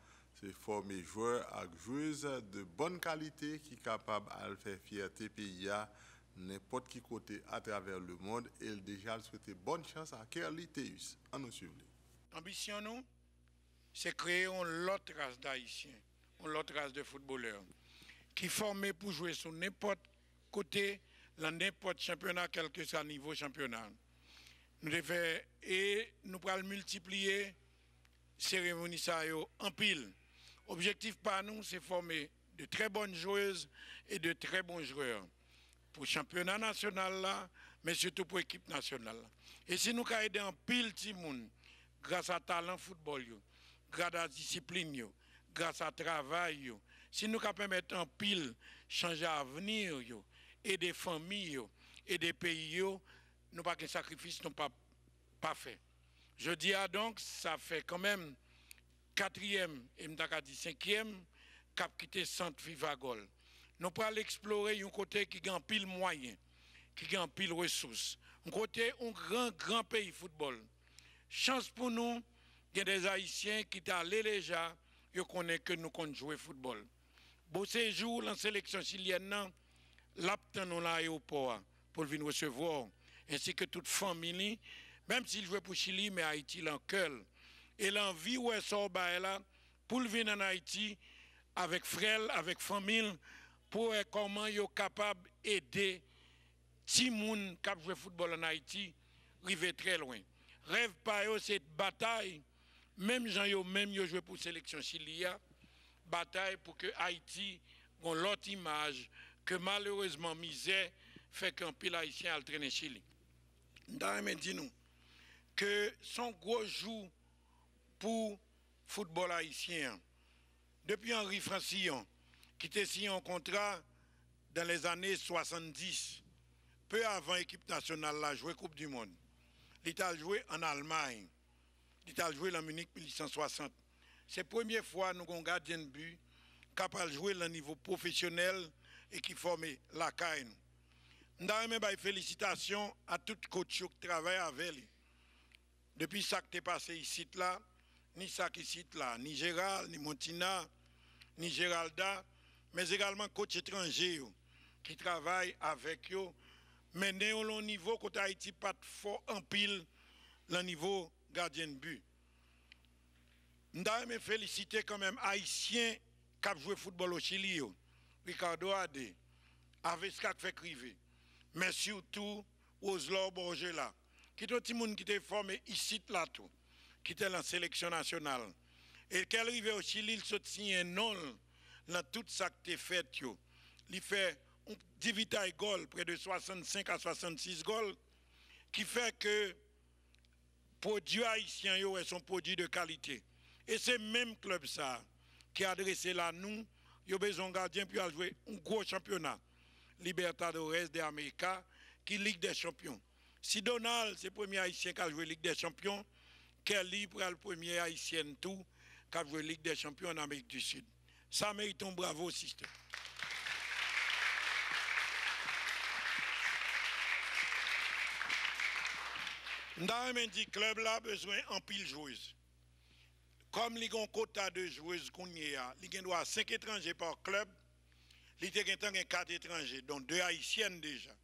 c'est former joueurs et joueuses de bonne qualité qui sont capables de faire fierté pays à n'importe qui côté à travers le monde. Et il déjà souhaité bonne chance à Kerly Teus. En nous suivre. L'ambition, nous, c'est créer une autre race d'Haïtiens, une autre race de footballeurs qui formés pour jouer sur n'importe côté, dans n'importe championnat, quel que soit le niveau championnat. Nous devons et nous pourrons multiplier cérémonie ça en pile. Objectif par nous, c'est former de très bonnes joueuses et de très bons joueurs pour le championnat national là, mais surtout pour l'équipe nationale. Et si nous avons aidé en pile petit monde, grâce à talent football, grâce à discipline, grâce à travail, si nous pouvons permettre en pile changer l'avenir et des familles et des pays, nous pas que sacrifice n'ont pas fait. Je dis donc, ça fait quand même 4e et m'taka dit 5e cap quitté centre Vivagol. Nous pour aller explorer un côté qui gagne pile moyen, qui gagne pile ressources. Un côté un grand pays football. Chance pour nous, il y a des Haïtiens qui sont allés déjà, ils connaissent que nous comptons jouer football. Beau séjour, la sélection chilienne, l'aptan à l'aéroport pour venir recevoir, ainsi que toute famille, même s'il jouait pour Chili, mais Haïti l'en cœur. Et l'envie où elle sort là, pour venir en Haïti, avec frère, avec famille, pour voir comment ils sont capables d'aider les gens qui jouent au football en Haïti, arriver très loin. Rêve pas cette bataille, même gens yo même yo joué pour sélection chilienne, bataille pour que Haïti ait l'autre image que malheureusement misère fait qu'un pile haïtien a traîné Chili. Nous dit que son gros jour pour football haïtien depuis Henri Francillon qui était signé un contrat dans les années 70, peu avant l'équipe nationale la joué Coupe du Monde. Il a joué en Allemagne. Il a joué en Munich 1860. C'est la première fois que nous avons un gardien de but capable de jouer au niveau professionnel et qui forme la CAI. Nous avons félicitations à tout coach qui travaille avec lui. Depuis ça qui est passé ici, là, ni ça qui est ici, là, ni Gérald, ni Montina, ni Géralda, mais également coach étranger qui travaille avec eux. Mais nous avons un niveau côté Haïti pas fort en pile le niveau gardien de but. Nous avons félicité quand même Haïtiens qui ont joué football au Chili, Ricardo Ade, Aveska qui fait criver, mais surtout Oslo Borgela, qui est un petit monde qui était formé ici là tout, qui était dans la sélection nationale. Et qu'elle arrive au Chili, il se tient un nom dans tout ça qui est fait. Il fait 18 goals, près de 65 à 66 goals, qui fait que produit haïtien est son produit de qualité. Et c'est même club ça qui a adressé là nous, il a besoin de gardien pour jouer un gros championnat. Libertadores de América, qui Ligue des Champions. Si Donald, c'est le premier haïtien qui a joué Ligue des Champions, Kelly pour le premier haïtien tout qui a joué Ligue des Champions en Amérique du Sud. Ça mérite un bravo système. Dans le club là a besoin en pile joueuses. Comme il y a un quota de joueuses qu'on y a, il y a 5 étrangers par club, il y a 4 étrangers, donc 2 haïtiennes déjà.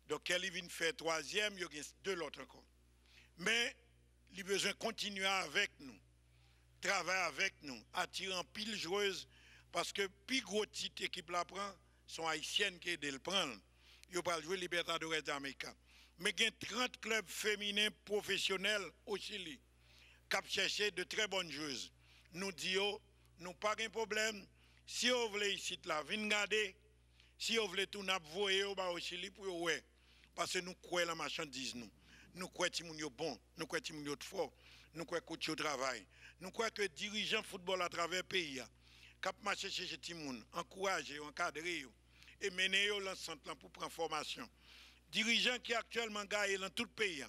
Donc elle vient faire 3e, il y a 2 autres encore. Mais il a besoin de continuer avec nous, travailler avec nous, attirer en pile joueuses, parce que plus gros titre équipe la prend, sont haïtiennes qui aident le prendre. Ils vont jouer Libertadores d'Amérique. Mais il y a 30 clubs féminins professionnels au Chili qui cherché de très bonnes joueuses. Nous disons, nous pas de problème. Si vous voulez ici, là, venez regarder. Si vous voulez tout voyer au Chili pour vous, parce que nous croyons la marchandise. Nous croyons que nous sommes bons, nous croyons que nous sommes forts, nous croyons que nous sommes travail. Nous croyons que les dirigeants de football à travers le pays, qui marché chez les gens, encourager, encadrer et mener l'ensemble pour prendre formation. Dirigeants qui actuellement gagnent dans tout le pays,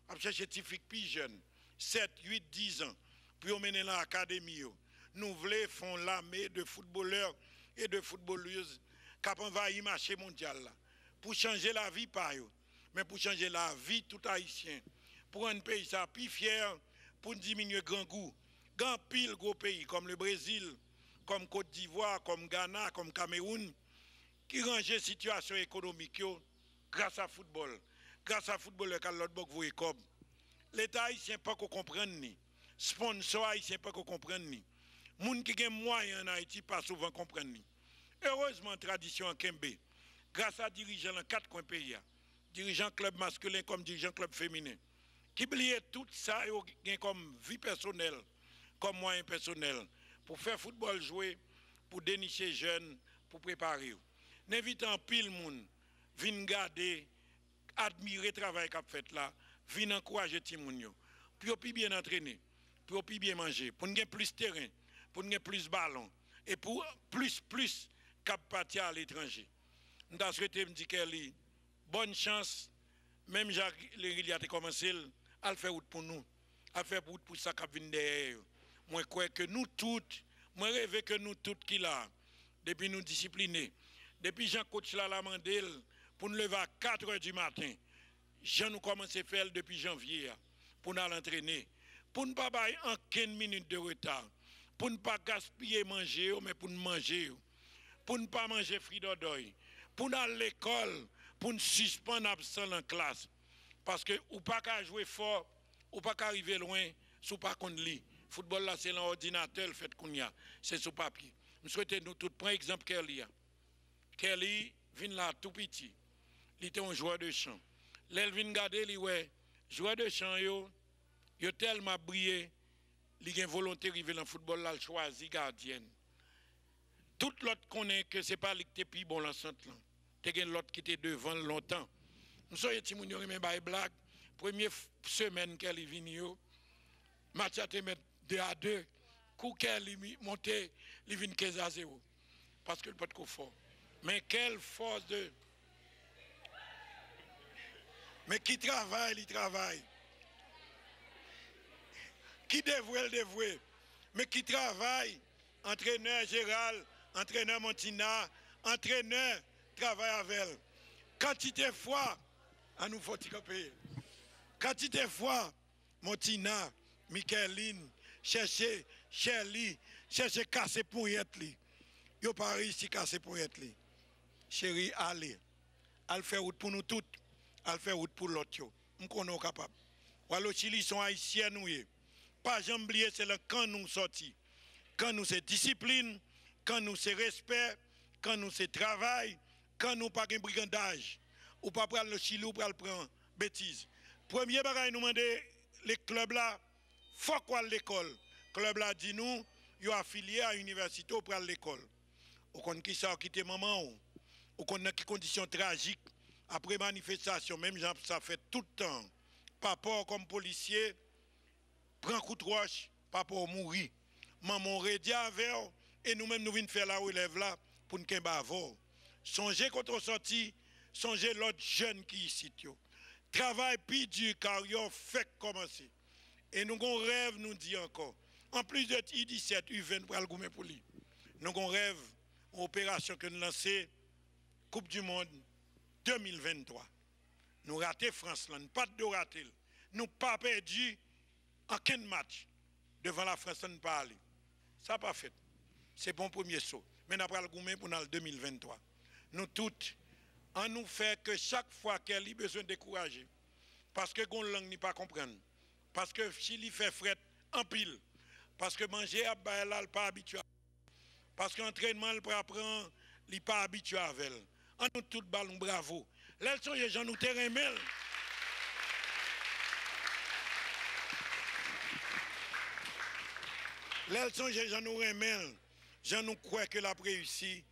à chercher des filles plus jeunes, 7, 8, 10 ans, pour mener dans l'académie. Nous voulons faire l'armée de footballeurs et de footballeuses qui ont envahi le marché mondial pour changer la vie par eux, mais pour changer la vie tout haïtien, pour un pays ça plus fier, pour diminuer grand goût. Grand pile gros pays comme le Brésil, comme Côte d'Ivoire, comme Ghana, comme Cameroun, qui rangent la situation économique grâce à football. Grâce à football, quand l'autre bok voye comme. L'État haïtien pas qu'on comprenne ni. Sponsor haïtien pas qu'on comprenne ni. Moun qui gen moyen en Haïti pas souvent comprenne ni. Heureusement, tradition en Kembe, grâce à dirigeants dans 4 coins pays, dirigeants club masculin comme dirigeants club féminin, qui oublient tout ça comme vie personnelle, comme moyen personnel, pour faire football jouer, pour dénicher jeunes, pour préparer. N'invite en pile moun, vin garder, admirer le travail qu'a fait là, vin encourager ti moun yo. Puis bien entraîner, puis bien manger, pour nous plus de terrain, pour nous plus de ballons et pour plus cap partir à l'étranger. Nous avons souhaité me dire qu'elle bonne chance, même Jacques Léry a commencé à faire route pour nous, à faire route pour ça qui vient derrière. Moi je crois que nous toutes, moi rêve que nous toutes qui là, depuis nous discipliner, depuis Jean coach la Mandel pour nous lever à 4 h du matin. Jean nous commencé à faire depuis janvier pour nous entraîner, pour ne pas avoir en 15 minutes de retard, pour ne pas gaspiller manger, mais pour nous manger. pour ne pas manger frites d'odoy, pour aller à l'école, pour ne suspendre absent en classe. Parce que ou pas qu'à jouer fort, ou pas qu'à arriver loin, sous pas qu'on lit. Football là, c'est l'ordinateur, le fait qu'on y a, c'est sous papier. Je souhaite nous tous prendre exemple Kelly. Kelly vient là tout petit. Il était un joueur de chant. L'Elvin Gade, il ouais, joueur de chant yo tellement brillé, il a une volonté de dans le football là, il choisit gardienne. Tout l'autre connaît que c'est pas lui qui est plus bon l'enceinte là. Il y a l'autre qui était devant longtemps. Nous sommes des gens qui ont blague. Première semaine qu'elle est venue, match a été mis 2-2. Coup qu'elle est montée, il vient 15-0. Parce que le pas de fort. Mais quelle force de. Mais qui travaille, il travaille. Qui dévoue, il dévoue. Mais qui travaille, entraîneur Gérald, entraîneur Montina, entraîneur travaille avec elle. Quantité de fois, à nous faut payer. Quantité de fois, Montina, Micheline, chercher Shirley, chercher casser pour y être. Yo pas réussi casser pour y être. Chérie, allez. Elle fait route pour nous toutes. Elle fait route pour l'autre. Nous sommes capables. Voilà, Chili sont haïtiens, nous. Pas jamais oublier, c'est le quand nous sortis. Quand nous c'est discipline, quand nous c'est respect, quand nous c'est travail, quand nous pas de brigandage. Ou pas prendre le Chili ou pas le prendre bêtise. Premier bagage nous demander les clubs là, faut quoi l'école. Club là dit nous, ils sont affiliés à l'université ou pour l'école. Ou qu'on qui ça quitter maman ou qu'on a qui conditions tragiques après manifestation, même ça fait tout le temps. Papa comme policier prend coup de roche, papa mourir. Maman redia avec et nous-mêmes nous venons faire la relève là pour nous avoir. Songez quand on sorti, songez l'autre jeune qui ici. Travail plus dur car yo fait commencer. Et nous avons rêve, nous dit encore. En plus de I-17, U20 pour le gouvernement pour lui. Nous avons rêve, une opération que nous lançons, Coupe du Monde 2023. Nous ratons France, nous pas de rater. Nous pas perdu aucun match devant la France, nous pas aller. Ça pas fait. C'est bon premier saut. Mais nous avons le gouvernement pour le 2023. Nous toutes, en nous fait que chaque fois qu'elle a besoin de décourager, parce que la langue n'est pas comprendre, parce que Chili fait fret en pile, parce que manger à Baël, il pas habitué, parce que l'entraînement, il apprend, il pas habitué avec elle. En nous toutes ballons bravo. Là, sont les gens nous terrain mel. Là, sont les gens nous remel. Gens nous croient que la réussi,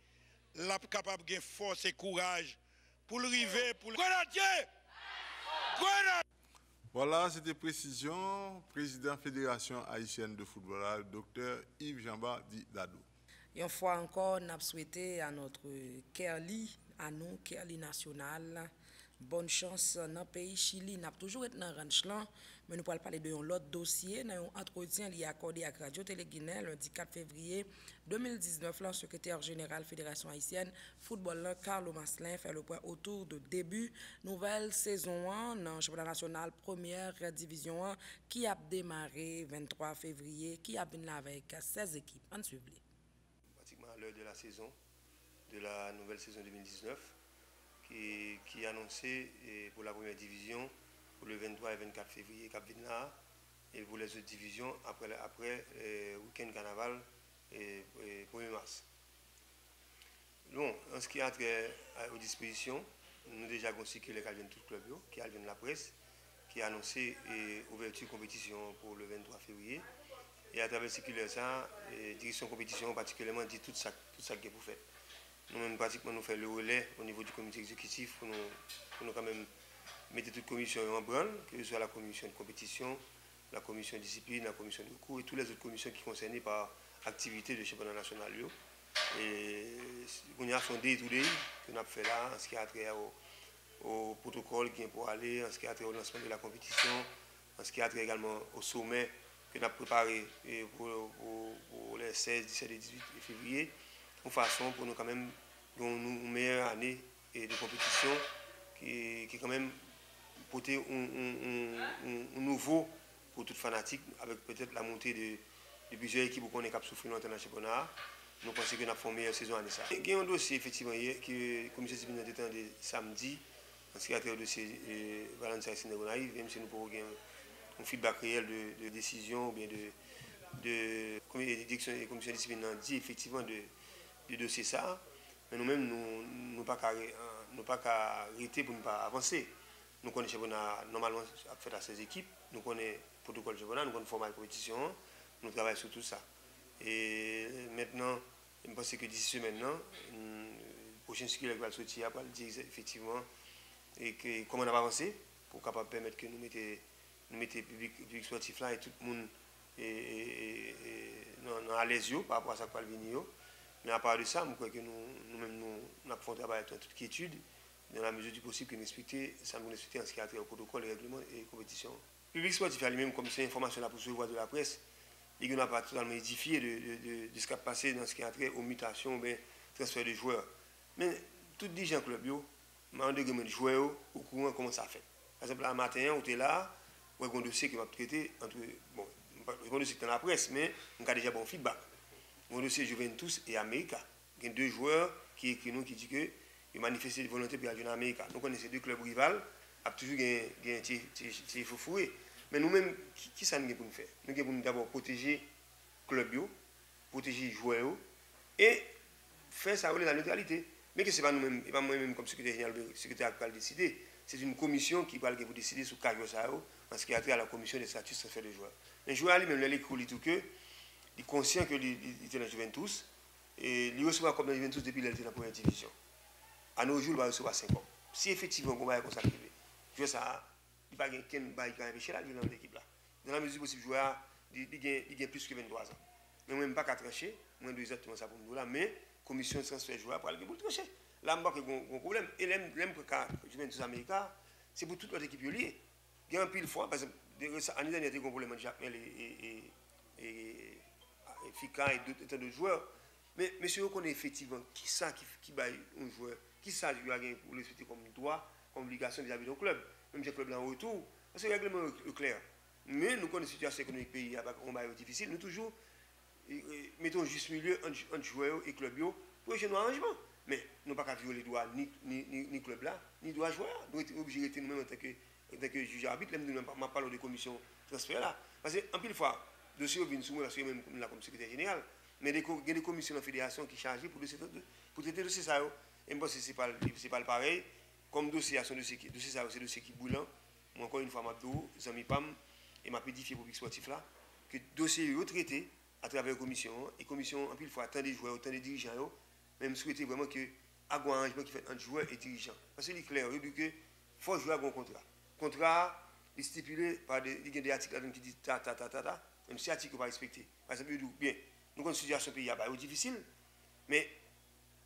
la capable de force et courage pour le river, pour le grenadier. Voilà, c'était précision. Président Fédération haïtienne de football, Dr Yves Jean-Baptiste Dadou. Une fois encore, nous avons souhaité à notre Kerli, à nous, Kerli national, bonne chance dans le pays Chili. Nous avons toujours été dans le ranch là, mais nous allons parler de l'autre dossier. Dans un entretien lié accordé à Radio Télé Guinée, lundi 4 février 2019, le secrétaire général Fédération haïtienne football, Carlo Maslin, fait le point autour de début nouvelle saison 1 dans le championnat national première division 1 qui a démarré 23 février, qui a venu avec 16 équipes. En suivre. Pratiquement à l'heure de la saison, de la nouvelle saison 2019, qui est annoncée pour la première division pour le 23 et 24 février Cap Vinla, et pour les autres divisions après week-end carnaval et 1er mars. Bon, en ce qui a trait aux dispositions, nous avons déjà constitué les cadres de tout le club, qui a de la presse, qui a annoncé l'ouverture de compétition pour le 23 février. Et à travers circulaire ça, direction compétition particulièrement dit tout ça qui est pour faire. Nous-mêmes pratiquement nous faisons le relais au niveau du comité exécutif pour nous quand même mettre toute commission en branle, que ce soit la commission de compétition, la commission de discipline, la commission de cours et toutes les autres commissions qui sont concernées par activité de championnat national. Et on a sondé tous les que nous avons fait là, en ce qui a trait au protocole qui est pour aller, en ce qui a trait au lancement de la compétition, en ce qui a trait également au sommet que nous avons préparé pour les 16, 17 et 18 février, de façon pour nous quand même une meilleure année de compétition qui quand même porter un nouveau pour tout fanatique avec peut-être la montée de plusieurs équipes qu'on est cap souffrir longtemps dans le championnat nous pensons que nous avons fait une meilleure saison année ça. Il y a un dossier effectivement hier que la commission disciplinaire était de samedi en ce qui a trait au dossier Valentin Sénégonaïve, même si nous pouvons avoir un feedback réel de décision ou bien de direction et commission disciplinaire dit effectivement de dossier ça. Mais nous-mêmes, nous n'avons pas arrêter pour ne pas avancer. Nous connaissons le championnat normalement fait à 16 équipes, nous connaissons le protocole championnat, nous connaissons le format de compétition, nous travaillons sur tout ça. Et maintenant, je pense que d'ici semaine, le prochain cycle va sortir, va dire effectivement et que, comment on va avancer pour capable permettre que nous mettions le public sportif là et tout le monde à l'aise par rapport à ça qui va venir. Mais à part de ça, je crois que nous-mêmes, nous avons fait un travail en toute quiétude, dans la mesure du possible que nous respectons en ce qui a trait au protocole, les règlements et les compétitions. Le public sportif lui-même, comme c'est information là pour se voir de la presse, il n'a pas totalement édifié de ce qui a passé dans ce qui a trait aux mutations ou bien transfert de joueurs. Mais tout dirigeant club, m'a un degré de joueurs au courant comment ça fait. Par exemple, un matin, on est là, on a un dossier qui va traiter entre. Bon, un dossier dans la presse, mais on a déjà bon feedback. Mon dossier Juventus et América. Il y a deux joueurs qui écrivent nous qui disent que ils manifestent une volonté pour aller en Amérique. Nous connaissons deux clubs rivaux, a toujours un petit fouet. Mais nous-mêmes, qui ça nous pour nous faire? Nous devons d'abord protéger le club, protéger les joueurs et faire ça dans la neutralité. Mais que ce n'est pas nous-mêmes, pas moi-même comme secrétaire général, secrétaire qui va décider. C'est une commission qui va décider sur le cas en ce qui a trait à la commission des statuts transfert de joueurs. Les joueurs lui-même, il écrit tout que. Il est conscient qu'il était dans la Juventus et il recevra comme dans la Juventus depuis qu'il était dans la première division. À nos jours, il va recevoir 5 ans. Si effectivement, on va comme ça arriver, je ça, il n'y a pas de qui empêcher là, dans l'équipe là. Dans la mesure possible, joueur, il gagne plus que 23 ans. Mais moi, je ne pas trancher, moi, je dois exactement ça pour nous là, mais la commission de transfert de joueurs pour aller pour trancher. Là, je vois qu'il y a un problème. Et l'aime que Juventus Américain, c'est pour toute notre équipe liée. Il y a un pile fois, parce que l'année dernière, il y a un problème de Jacmel et Fika et d'autres joueurs. Mais monsieur, on connaît effectivement qui ça qui baille un joueur, qui ça lui a gagné pour le respecter comme droit, comme obligation vis-à-vis d'un club. Même si le club est en retour, parce que le règlement est clair. Mais nous connaissons la situation économique du pays, on va difficile, nous toujours mettons juste milieu entre joueurs et club pour échanger nos arrangements. Mais nous ne pouvons pas violer les droits ni club là, ni droits joueurs. Nous sommes obligés de rester nous-mêmes en tant que juge arbitre, même nous ne parlons de commission transfert là. Parce qu'en pile fois, le dossier vient sous moi parce que même là comme secrétaire général, mais il y a des commissions de la fédération qui sont chargées pour traiter le dossier ça. Et moi, ce n'est pas le pareil. Comme dossier, c'est un dossier qui est bouillant. Moi, encore une fois, je suis PAM et m'a pédifié pour le sportif là, que le dossier est traité à travers la commission. Et la commission, en pile fois, tant des joueurs, tant des dirigeants, même souhaiter vraiment que un arrangement qui fait entre joueur et dirigeant. Parce que c'est clair, il dit que faut jouer à un contrat. Le contrat est stipulé par des articles qui disent ta. Même si l'article n'est pas respecté. Par exemple, il dit bien, nous avons une situation pays difficile, mais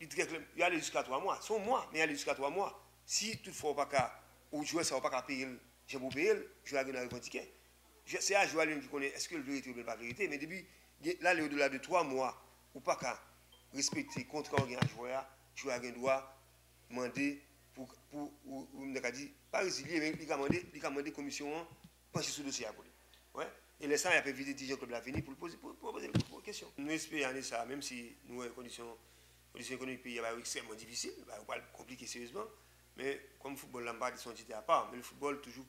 il y a jusqu'à 3 mois. Son mois, mais il y a jusqu'à 3 mois. Si toutefois, ou joueur ne va pas payer, je vais payer, je vais revendiquer. C'est à jouer qui connaît est-ce que le vérité ou pas la vérité, mais depuis, là, au-delà de 3 mois, ou pas qu'à respecter le contrat d'un joueur, le joueur doit demander pas résilier, mais il a demandé la commission pencher sur le dossier. Ouais. Et les gens ont visité les clubs de l'avenir pour poser des questions. Nous espérons ça, même si nous avons des conditions économiques pays extrêmement difficiles, on va compliquer sérieusement. Mais comme le football, là, ils sont entités à part, mais le football toujours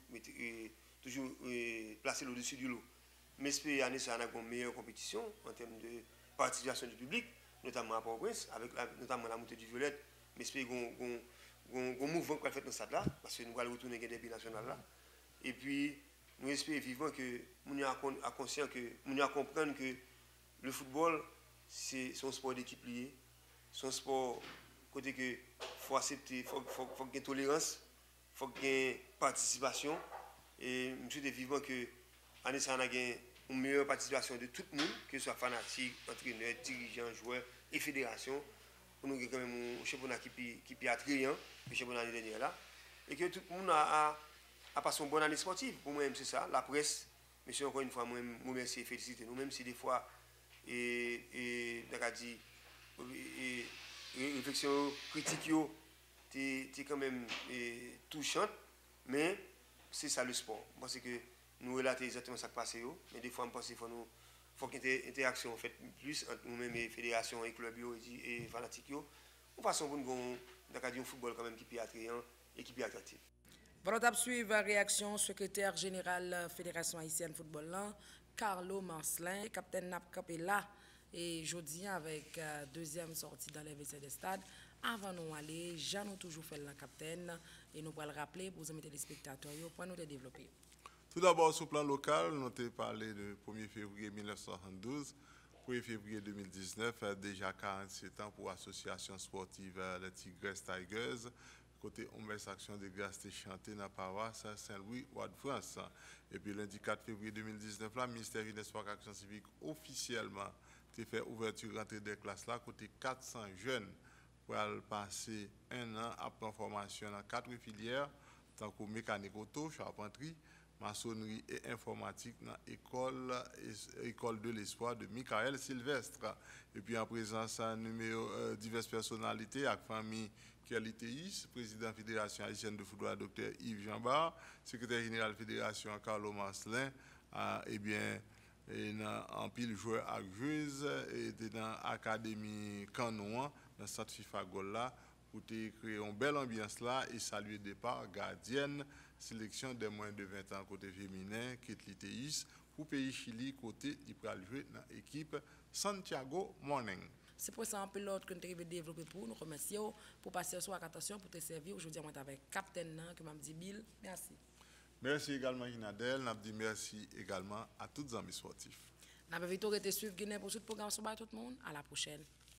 placé au-dessus du lot. Mais espérons ça, on a une meilleure compétition en termes de participation du public, notamment à Port-au-Prince, avec notamment la montée du Violette. Mais espérons qu'on mouvement qu'on va faire dans ça là, parce que nous allons retourner dans les pays nationaux là. Et puis, nous espérons vivement que nous sommes conscients que nous comprendre que le football, c'est un sport d'équipe liée, c'est un sport côté que faut accepter, il faut qu'il y ait tolérance, il faut qu'il y ait participation. Et nous souhaitons vivement que on a une meilleure participation de tout le monde, que ce soit fanatique, entraîneur, dirigeant, joueur et fédération. Pour nous, quand même un championnat qui est attrayant, le championnat l'année dernière là, et que tout le monde a passé une bonne année sportive. Pour moi, c'est ça. La presse, monsieur, encore une fois, moi, merci et féliciter nous, même si des fois, réflexion critique, c'est quand même touchante, mais c'est ça le sport. Je pense que nous relatons exactement ce qui passe, mais des fois, je pense qu'il faut faut qu'il y ait interaction faite plus entre nous-mêmes et fédération et club et fanatiques de façon pour nous avoir un football quand même qui est attrayant et qui est attractif. Voilà, suivre réaction secrétaire général Fédération haïtienne football là, Carlo Marcelin, capitaine Napcap est là et jeudi avec deuxième sortie dans les WC des stades. Avant nous aller, j'en ai toujours fait le capitaine et nous allons le rappeler pour vous mettre les spectateurs pour nous développer. Tout d'abord, sur le plan local, nous avons parlé de 1er février 1972, 1er février 2019, déjà 47 ans pour l'association sportive les Tigres Tigers. Côté Ombès Action de grâce était chanté dans la paroisse Saint-Louis, Ouad France. Et puis lundi 4 février 2019, le ministère de l'Espoir et Action Civique officiellement a fait ouverture rentrée des classes là, côté 400 jeunes pour passer un an après formation dans 4 filières, tant que mécanique auto, charpenterie, maçonnerie et informatique dans l'école de l'Espoir de Michael Sylvestre. Et puis en présence de diverses personnalités avec famille Kelly Théis, président de la Fédération haïtienne de football, Dr. Yves Jambard, secrétaire général de la Fédération Carlo Marcelin, et bien, en pile joueur à joueuse, et dans l'Académie Canon, dans le centre FIFA Gola, pour créer une belle ambiance là et saluer départ gardienne, sélection des moins de 20 ans côté féminin, Kelly Théis, pour pays Chili, côté, il peut jouer dans l'équipe Santiago Morning. C'est pour ça un peu l'autre que nous avons développé pour nous remercier pour passer sur attention pour te servir. Aujourd'hui, on est avec Captain que m'a dit Bill. Merci. Merci également Inadel. N'a dit merci également à tous les amis sportifs. N'a pas vite été suivre Guinée pour ce programme sur tout le monde. À la prochaine.